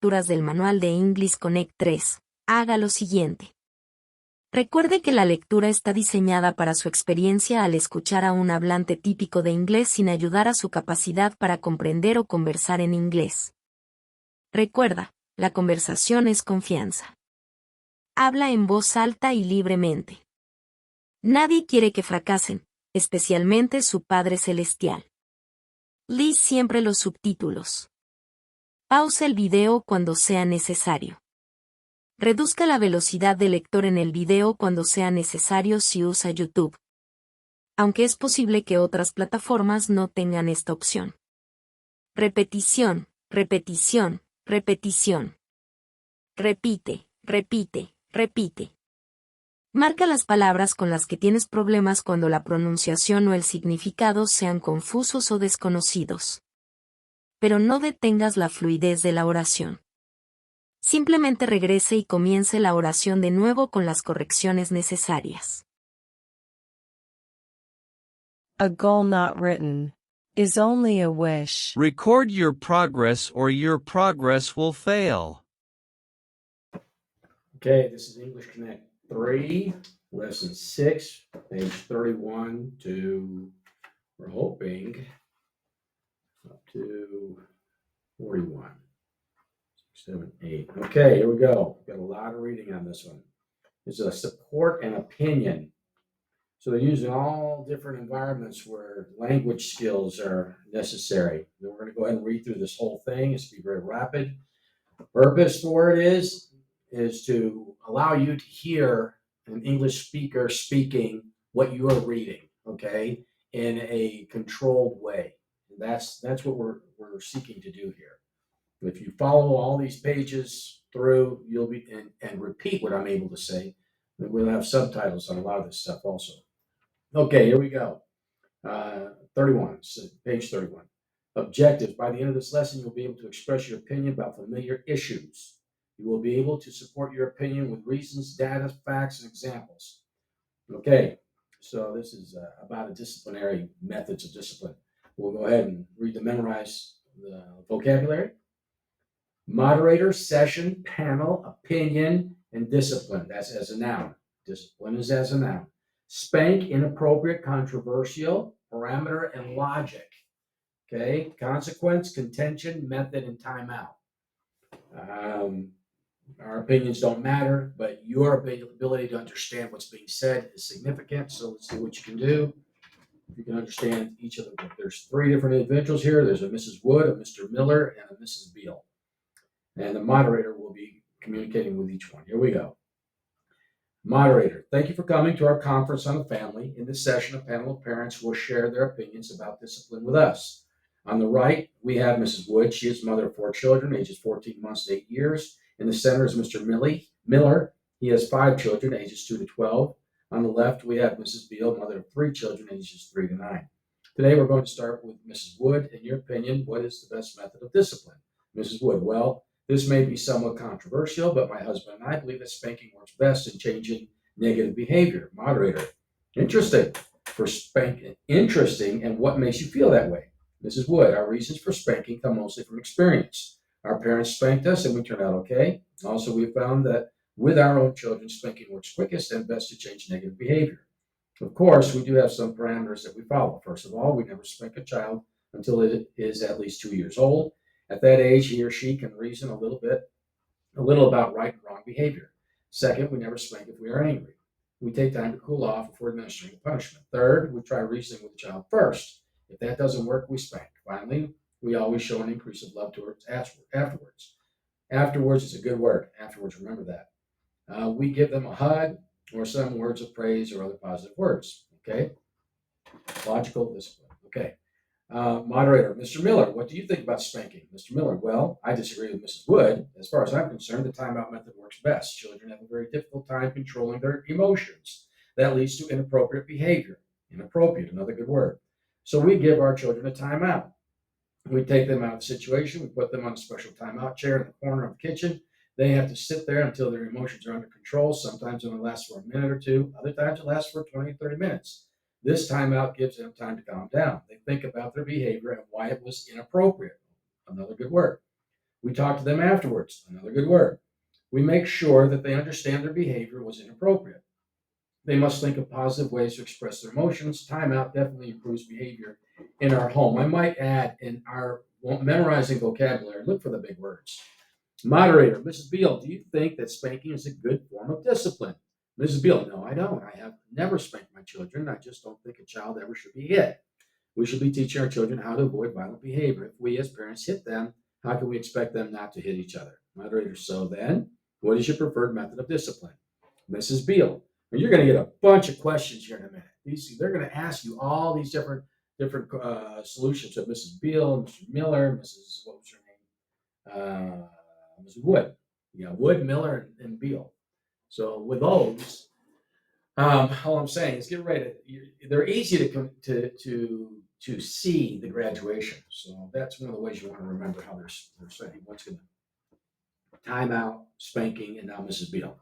lecturas del manual de EnglishConnect 3, haga lo siguiente. Recuerde que la lectura está diseñada para su experiencia al escuchar a un hablante típico de inglés sin ayudar a su capacidad para comprender o conversar en inglés. Recuerda, la conversación es confianza. Habla en voz alta y libremente. Nadie quiere que fracasen, especialmente su Padre Celestial. Lee siempre los subtítulos. Pausa el video cuando sea necesario. Reduzca la velocidad del lector en el video cuando sea necesario si usa YouTube. Aunque es posible que otras plataformas no tengan esta opción. Repetición, repetición, repetición. Repite, repite, repite. Marca las palabras con las que tienes problemas cuando la pronunciación o el significado sean confusos o desconocidos. Pero no detengas la fluidez de la oración. Simplemente regrese y comience la oración de nuevo con las correcciones necesarias. A goal not written is only a wish. Record your progress or your progress will fail. Okay, this is EnglishConnect 3, Lesson 6, page 31 to, we're hoping, up to 41. 7, 8. Okay, here we go. Got a lot of reading on this one. It's a support and opinion. So they're using all different environments where language skills are necessary. Then we're going to go ahead and read through this whole thing. It's going to be very rapid. The purpose for it is to allow you to hear an English speaker speaking what you are reading, okay, in a controlled way. And that's what we're seeking to do here. If you follow all these pages through, you'll be and repeat what I'm able to say, then we'll have subtitles on a lot of this stuff also. Okay, here we go. 31, so page 31. Objectives. By the end of this lesson, you'll be able to express your opinion about familiar issues. You will be able to support your opinion with reasons, data, facts, and examples. Okay, so this is about a disciplinary methods of discipline. We'll go ahead and read the memorize the vocabulary. Moderator, session, panel, opinion, and discipline. That's as a noun. Discipline is as a noun. Spank, inappropriate, controversial, parameter, and logic. Okay, consequence, contention, method, and timeout. Our opinions don't matter, but your ability to understand what's being said is significant. So let's see what you can do. If you can understand each of them. There's 3 different individuals here. There's a Mrs. Wood, a Mr. Miller, and a Mrs. Beale. And the moderator will be communicating with each one. Here we go. Moderator, thank you for coming to our conference on the family. In this session, a panel of parents will share their opinions about discipline with us. On the right, we have Mrs. Wood. She is mother of 4 children, ages 14 months to 8 years. In the center is Mr. Miller. He has 5 children, ages 2 to 12. On the left, we have Mrs. Beale, mother of 3 children, ages 3 to 9. Today, we're going to start with Mrs. Wood. In your opinion, what is the best method of discipline? Mrs. Wood, well, this may be somewhat controversial, but my husband and I believe that spanking works best in changing negative behavior. Moderator, interesting. For spanking, interesting, and what makes you feel that way? Mrs. Wood, our reasons for spanking come mostly from experience. Our parents spanked us and we turned out okay. Also, we found that with our own children, spanking works quickest and best to change negative behavior. Of course, we do have some parameters that we follow. First of all, we never spank a child until it is at least 2 years old. At that age, he or she can reason a little about right and wrong behavior. Second, we never spank if we are angry. We take time to cool off before administering the punishment. Third, we try reasoning with the child first. If that doesn't work, we spank. Finally, we always show an increase of love towards afterwards. Afterwards is a good word. Afterwards, remember that. We give them a hug or some words of praise or other positive words. Okay? Logical discipline. Okay. Moderator, Mr. Miller, what do you think about spanking? Mr. Miller, well, I disagree with Mrs. Wood. As far as I'm concerned, the timeout method works best. Children have a very difficult time controlling their emotions. That leads to inappropriate behavior. Inappropriate, another good word. So we give our children a timeout. We take them out of the situation. We put them on a special timeout chair in the corner of the kitchen. They have to sit there until their emotions are under control. Sometimes it only lasts for a minute or 2. Other times it lasts for 20, 30 minutes. This timeout gives them time to calm down. They think about their behavior and why it was inappropriate. Another good word. We talk to them afterwards. Another good word. We make sure that they understand their behavior was inappropriate. They must think of positive ways to express their emotions. Timeout definitely improves behavior in our home. I might add, in our memorizing vocabulary, look for the big words. Moderator, Mrs. Beal, do you think that spanking is a good form of discipline? Mrs. Beal, no, I don't. I have never spanked my children. I just don't think a child ever should be hit. We should be teaching our children how to avoid violent behavior. If we as parents hit them, how can we expect them not to hit each other? Moderator, so then, what is your preferred method of discipline? Mrs. Beal, and you're going to get a bunch of questions here in a minute. They're going to ask you all these different solutions. So Mrs. Beal, Mr. Miller, Mrs. What was her name? Mrs. Wood. Yeah, Wood, Miller, and Beal. So with those, all I'm saying is get ready. They're easy to see the graduation. So that's one of the ways you want to remember how they're saying what's going to timeout, spanking, and now Mrs. Beal.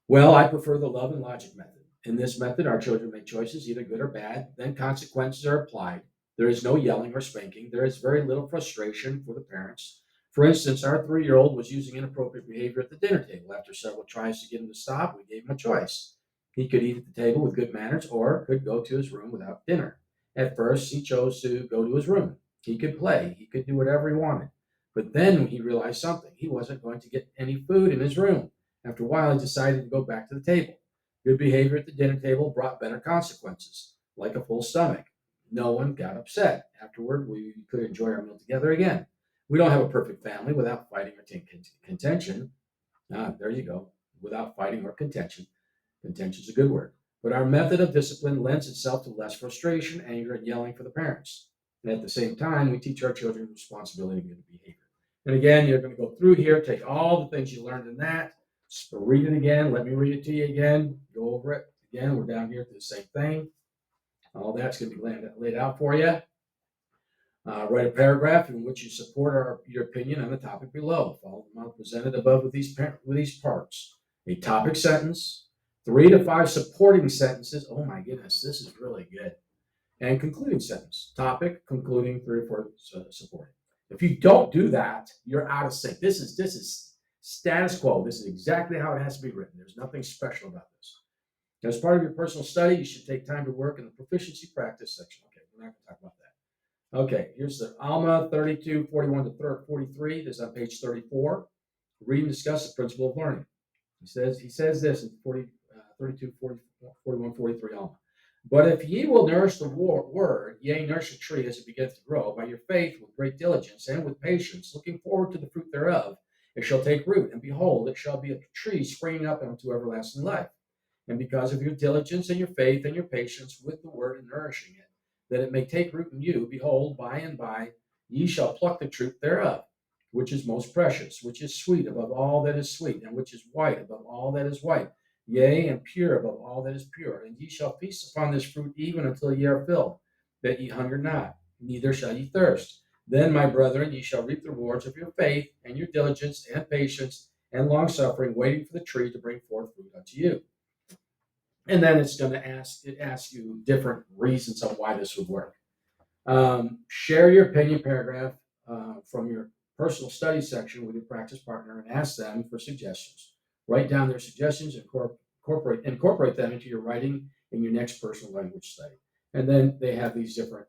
Well, I prefer the love and logic method. In this method, our children make choices, either good or bad. Then consequences are applied. There is no yelling or spanking. There is very little frustration for the parents. For instance, our 3-year-old was using inappropriate behavior at the dinner table. After several tries to get him to stop, we gave him a choice. He could eat at the table with good manners or could go to his room without dinner. At first, he chose to go to his room. He could play. He could do whatever he wanted. But then he realized something. He wasn't going to get any food in his room. After a while, he decided to go back to the table. Good behavior at the dinner table brought better consequences, like a full stomach. No one got upset. Afterward, we could enjoy our meal together again. We don't have a perfect family without fighting or contention. There you go. Without fighting or contention. Contention is a good word. But our method of discipline lends itself to less frustration, anger, and yelling for the parents. And at the same time, we teach our children responsibility and good behavior. And again, you're going to go through here, take all the things you learned in that, read it again. Let me read it to you again. Go over it again. We're down here to the same thing. All that's going to be laid out for you. Write a paragraph in which you support your opinion on the topic below. Follow the model presented above with these parts. A topic sentence, 3 to 5 supporting sentences. Oh my goodness, this is really good. And concluding sentence. Topic, concluding, 3 or 4 supporting. If you don't do that, you're out of sync. This is status quo. This is exactly how it has to be written. There's nothing special about this. As part of your personal study, you should take time to work in the proficiency practice section. Okay, we're not going to talk about that. Okay, here's the Alma 32, 41 to 43. This is on page 34. Read and discuss the principle of learning. He says this in 32, 41, 43 Alma. But if ye will nourish the word, yea, nourish a tree as it begins to grow, by your faith with great diligence and with patience, looking forward to the fruit thereof, it shall take root, and behold, it shall be a tree springing up unto everlasting life. And because of your diligence and your faith and your patience with the word and nourishing it, that it may take root in you, behold, by and by ye shall pluck the fruit thereof, which is most precious, which is sweet above all that is sweet, and which is white above all that is white, yea, and pure above all that is pure. And ye shall feast upon this fruit even until ye are filled, that ye hunger not, neither shall ye thirst. Then, my brethren, ye shall reap the rewards of your faith and your diligence and patience and long-suffering, waiting for the tree to bring forth fruit unto you. And then it's going to ask you different reasons of why this would work. Share your opinion paragraph from your personal study section with your practice partner and ask them for suggestions. Write down their suggestions and incorporate them into your writing in your next personal language study. And then they have these different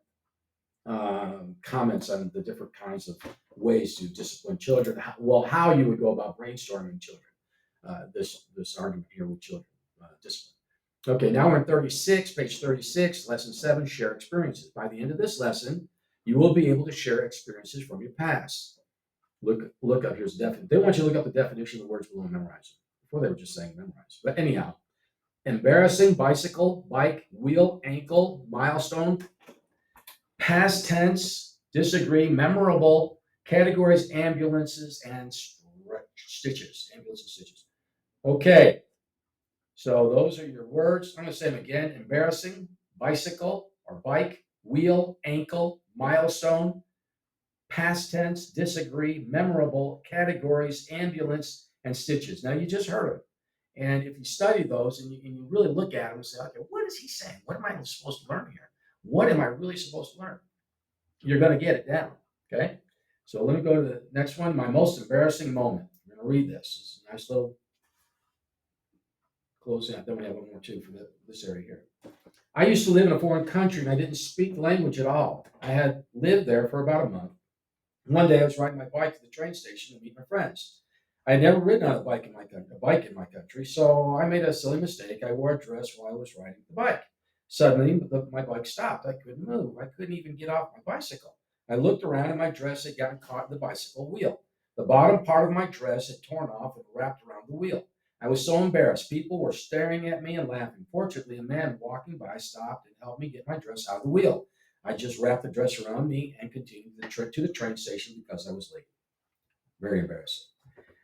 comments on the different kinds of ways to discipline children. How you would go about brainstorming children. This argument here with children discipline. Okay, now we're in 36, page 36, lesson 7, share experiences. By the end of this lesson, you will be able to share experiences from your past. Look up, here's the definition. They want you to look up the definition of the words below and memorize them. Before they were just saying memorize. But anyhow, embarrassing, bicycle, bike, wheel, ankle, milestone, past tense, disagree, memorable, categories, ambulances, and stitches. Ambulance and stitches. Okay. So those are your words. I'm going to say them again. Embarrassing, bicycle or bike, wheel, ankle, milestone, past tense, disagree, memorable, categories, ambulance, and stitches. Now you just heard them. And if you study those and you really look at them and say, okay, what is he saying? What am I supposed to learn here? What am I really supposed to learn? You're going to get it down. Okay, so let me go to the next one. My most embarrassing moment. I'm going to read this. It's a nice little closing out. Then we have one more too for this area here. I used to live in a foreign country and I didn't speak the language at all. I had lived there for about a month. One day I was riding my bike to the train station to meet my friends. I had never ridden on a bike in my country, so I made a silly mistake. I wore a dress while I was riding the bike. Suddenly, my bike stopped. I couldn't move. I couldn't even get off my bicycle. I looked around and my dress had gotten caught in the bicycle wheel. The bottom part of my dress had torn off and wrapped around the wheel. I was so embarrassed. People were staring at me and laughing. Fortunately, a man walking by stopped and helped me get my dress out of the wheel. I just wrapped the dress around me and continued the trip to the train station because I was late. Very embarrassing.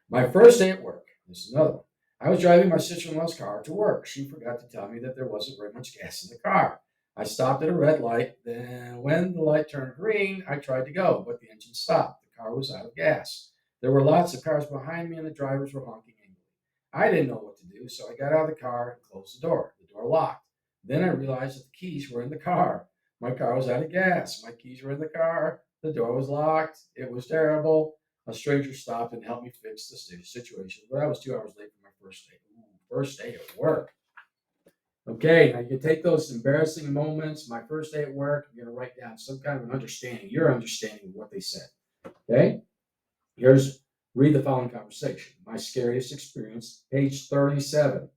My first day at work. This is another one. I was driving my sister-in-law's car to work. She forgot to tell me that there wasn't very much gas in the car. I stopped at a red light. Then when the light turned green, I tried to go, but the engine stopped. The car was out of gas. There were lots of cars behind me and the drivers were honking angrily. I didn't know what to do, so I got out of the car and closed the door. The door locked. Then I realized that the keys were in the car. My car was out of gas. My keys were in the car. The door was locked. It was terrible. A stranger stopped and helped me fix the situation, but I was 2 hours late for my first day. Ooh, first day at work. Okay, now you can take those embarrassing moments. My first day at work, you're going to write down some kind of an understanding, your understanding of what they said. Okay, read the following conversation. My scariest experience, page 37.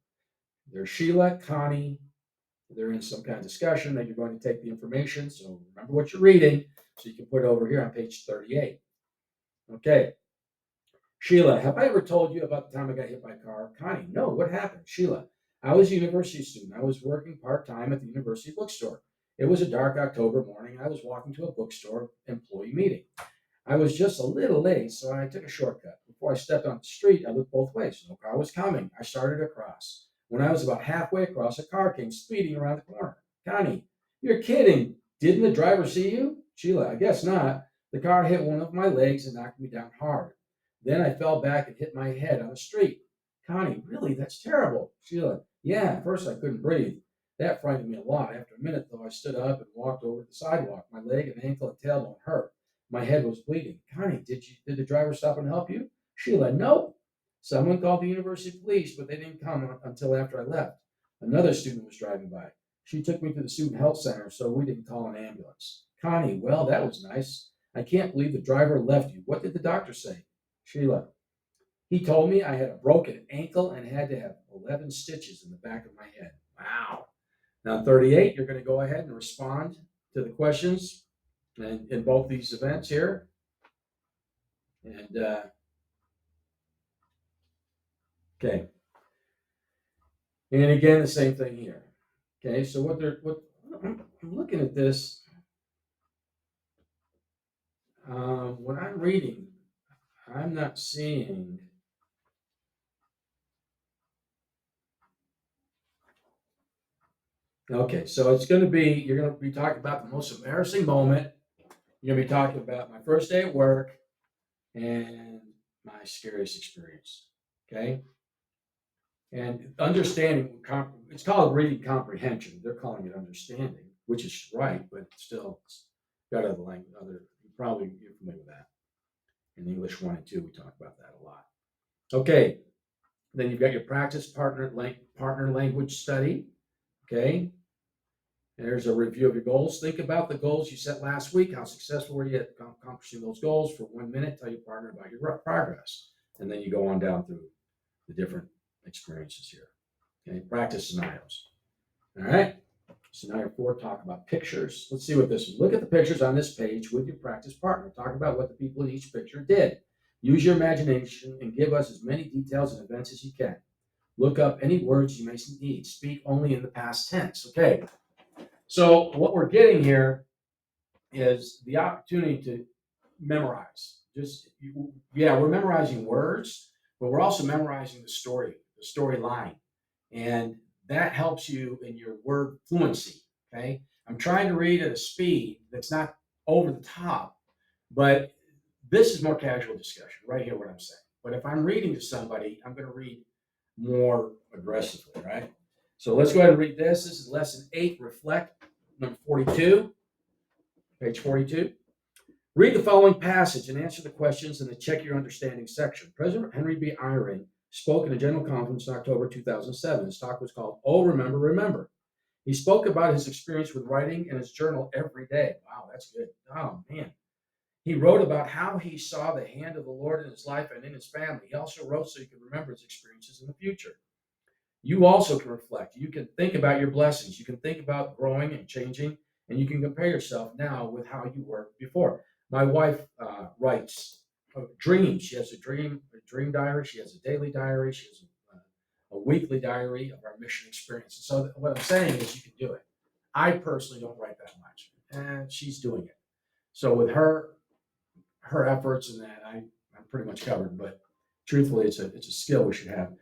There's Sheila, Connie. They're in some kind of discussion that you're going to take the information. So remember what you're reading so you can put it over here on page 38. Okay. Sheila, have I ever told you about the time I got hit by a car? Connie, no, what happened? Sheila, I was a university student. I was working part-time at the university bookstore. It was a dark October morning. I was walking to a bookstore employee meeting. I was just a little late, so I took a shortcut. Before I stepped on the street, I looked both ways. No car was coming. I started across. When I was about halfway across, a car came speeding around the corner. Connie, you're kidding. Didn't the driver see you? Sheila, I guess not. The car hit one of my legs and knocked me down hard. Then I fell back and hit my head on the street. Connie, really? That's terrible. Sheila, yeah, at first I couldn't breathe. That frightened me a lot. After a minute, though, I stood up and walked over to the sidewalk. My leg and ankle and tailbone hurt. My head was bleeding. Connie, did the driver stop and help you? Sheila, nope. Someone called the university police, but they didn't come until after I left. Another student was driving by. She took me to the student health center, so we didn't call an ambulance. Connie, well, that was nice. I can't believe the driver left you. What did the doctor say? Sheila, he told me I had a broken ankle and had to have 11 stitches in the back of my head. Wow. Now, 38, you're going to go ahead and respond to the questions in both these events here. And, okay. And again, the same thing here. Okay, so I'm looking at this. When I'm reading, I'm not seeing. Okay, so you're going to be talking about the most embarrassing moment. You're going to be talking about my first day at work and my scariest experience. Okay, and understanding, it's called reading comprehension. They're calling it understanding, which is right, but still, it's got other language. You're familiar with that. In English 1 and 2, we talk about that a lot. Okay, then you've got your practice partner language study. Okay, there's a review of your goals. Think about the goals you set last week. How successful were you at accomplishing those goals? For 1 minute, tell your partner about your progress. And then you go on down through the different experiences here. Okay, practice scenarios. All right, scenario 4, talk about pictures. Let's see what this is. Look at the pictures on this page with your practice partner. Talk about what the people in each picture did. Use your imagination and give us as many details and events as you can. Look up any words you may need. Speak only in the past tense. Okay, so what we're getting here is the opportunity to memorize. We're memorizing words, but we're also memorizing the storyline. And that helps you in your word fluency. Okay. I'm trying to read at a speed that's not over the top, but this is more casual discussion right here, what I'm saying. But if I'm reading to somebody, I'm going to read more aggressively, right? So let's go ahead and read this. This is lesson 8, reflect, number 42, page 42. Read the following passage and answer the questions in the Check Your Understanding section. President Henry B. Eyring spoke in a general conference in October 2007. His talk was called, Oh, Remember, Remember. He spoke about his experience with writing in his journal every day. Wow, that's good. Oh, man. He wrote about how he saw the hand of the Lord in his life and in his family. He also wrote so he could remember his experiences in the future. You also can reflect. You can think about your blessings. You can think about growing and changing, and you can compare yourself now with how you were before. My wife writes dreams. She has a dream diary. She has a daily diary. She has a weekly diary of our mission experience. And so what I'm saying is you can do it. I personally don't write that much, and she's doing it. So with her efforts and that, I'm pretty much covered. But truthfully, it's a skill we should have.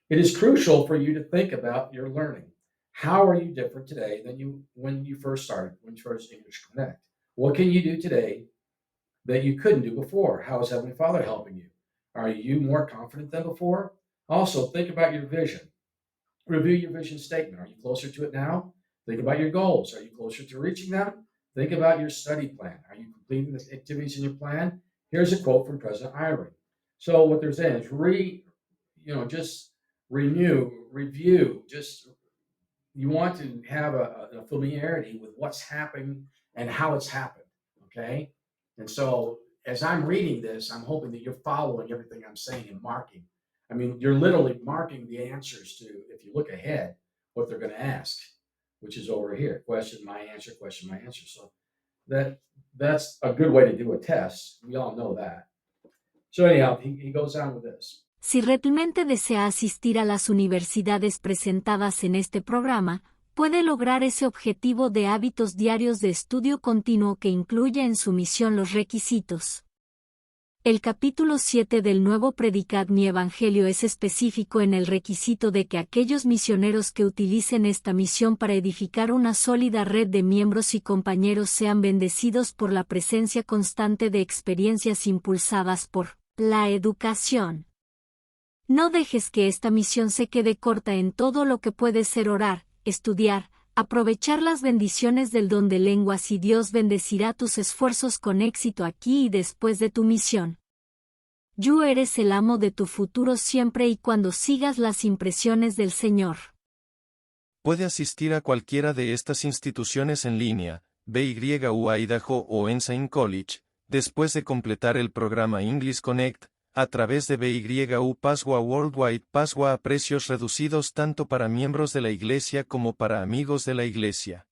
It is crucial for you to think about your learning. How are you different today than when you first started, when you first EnglishConnect? What can you do today that you couldn't do before? How is Heavenly Father helping you? Are you more confident than before? Also, think about your vision. Review your vision statement. Are you closer to it now? Think about your goals. Are you closer to reaching them? Think about your study plan. Are you completing the activities in your plan? Here's a quote from President Eyring. So what they're saying is just review, just you want to have a familiarity with what's happening and how it's happened, okay? And so as I'm reading this, I'm hoping that you're following everything I'm saying and marking. I mean, you're literally marking the answers to, if you look ahead, what they're going to ask, which is over here. Question, my answer, question, my answer. So that's a good way to do a test. We all know that. So anyhow, he goes on with this. Si realmente desea asistir a las universidades presentadas en este programa, puede lograr ese objetivo de hábitos diarios de estudio continuo que incluye en su misión los requisitos. El capítulo 7 del nuevo Predicad mi Evangelio es específico en el requisito de que aquellos misioneros que utilicen esta misión para edificar una sólida red de miembros y compañeros sean bendecidos por la presencia constante de experiencias impulsadas por la educación. No dejes que esta misión se quede corta en todo lo que puede ser orar, estudiar, aprovechar las bendiciones del don de lenguas y Dios bendecirá tus esfuerzos con éxito aquí y después de tu misión. Tú eres el amo de tu futuro siempre y cuando sigas las impresiones del Señor. Puede asistir a cualquiera de estas instituciones en línea, BYU Idaho o Ensign College, después de completar el programa EnglishConnect, a través de BYU Paswa Worldwide Paswa a precios reducidos tanto para miembros de la Iglesia como para amigos de la Iglesia.